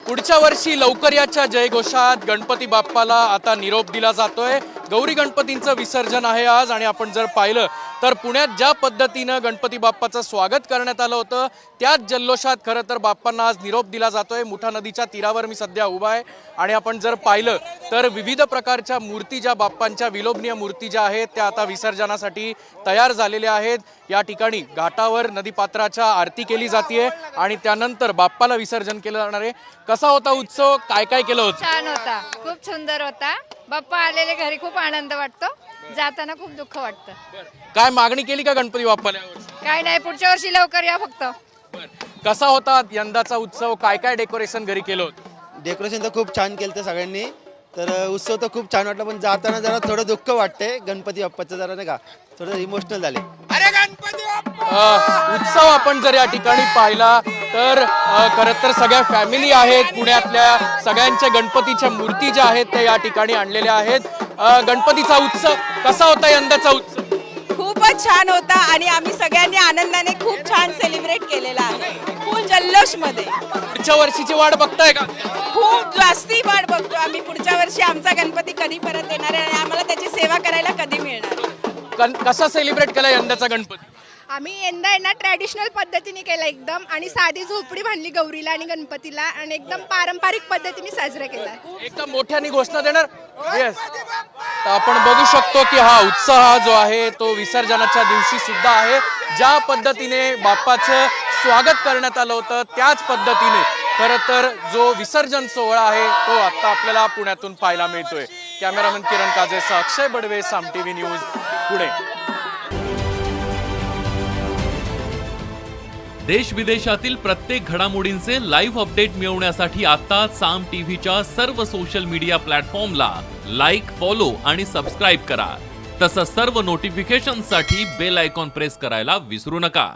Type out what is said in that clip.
पुढच्या वर्षी लवकर याच्या जयघोषात गणपती बाप्पाला आता निरोप दिला जातोय। गौरी गणपतींचं विसर्जन आहे आज आणि आपण जर पाहिलं तर पुण्यात ज्या पद्धतीनं गणपती बाप्पाचं स्वागत करण्यात आलं होतं त्याच जल्लोषात खरं तर बाप्पांना आज निरोप दिला जातोय। मुठा नदीच्या तीरावर मी सध्या उभा आहे आणि आपण जर पाहिलं तर विविध प्रकारच्या मूर्ती ज्या बाप्पांच्या विलोभनीय मूर्ती ज्या आहेत त्या आता विसर्जनासाठी तयार झालेल्या आहेत। या ठिकाणी घाटावर नदीपात्राच्या आरती केली जाते आणि त्यानंतर बाप्पाला विसर्जन केलं जाणार आहे। कसा होता उत्सव, काय काय केलं होतं? छान होता, खूप सुंदर होता। बाप्पा आलेले घरी खूप आनंद वाटतो, जाताना खूप दुःख वाटतं। काय मागणी केली का गणपती बाप्पाला? काय नाही, पुढच्या वर्षी लवकर या फक्त। कसा होता यंदाचा उत्सव, काय काय डेकोरेशन घरी केलं होतं? डेकोरेशन तर खूप छान केलं सगळ्यांनी, तर उत्सव तर खूप छान वाटला, पण जाताना जरा थोडं दुःख वाटते गणपती बाप्पाचं, जरा नाही का थोडं इमोशनल झाले। उत्सव आपण जर या ठिकाणी पाहिला तर खरं तर सगळ्या फॅमिली आहेत पुण्यातल्या, सगळ्यांच्या गणपतीच्या मूर्ती ज्या आहेत त्या या ठिकाणी आणलेल्या आहेत। गणपतीचा उत्सव कसा होता यंदाचा उत्सव? खूपच छान होता आणि आम्ही सगळ्यांनी आनंदाने खूप छान सेलिब्रेट केलेला आहे, फुल जल्लोष मध्ये। पुढच्या वर्षीची वाट बघताय का? खूप जास्ती वाट बघतो आम्ही, पुढच्या वर्षी आमचा गणपती कधी परत येणार आहे आणि आम्हाला त्याची सेवा करायला कधी मिळणार। कसा सेलिब्रेट केला यंदाचा गणपती? आम्ही यंदा ना ट्रॅडिशनल पद्धतीने केलं एकदम, आणि साधी झोपडी बांधली गौरीला आणि गणपतीला आणि एकदम पारंपरिक पद्धतीने साजरा केला। एकदम मोठ्याने घोषणा देणार? येस। तर आपण बघू शकतो की हा उत्साह जो आहे तो विसर्जनाच्या दिवशी सुद्धा आहे। ज्या पद्धतीने बाप्पाचं स्वागत करण्यात आलं होतं त्याच पद्धतीने खरं तर जो विसर्जन सोहळा आहे तो आता आपल्याला पुण्यातून पाहायला मिळतोय। कॅमेरामन किरण काजेसह अक्षय बडवे, साम टीव्ही न्यूज, पुणे। देश विदेशातील प्रत्येक घडामोडींचे लाईव्ह अपडेट मिळवण्यासाठी आता साम टीव्हीच्या सर्व सोशल मीडिया प्लॅटफॉर्मला लाईक, फॉलो आणि सबस्क्राईब करा। तसंच सर्व नोटिफिकेशनसाठी बेल आयकॉन प्रेस करायला विसरू नका।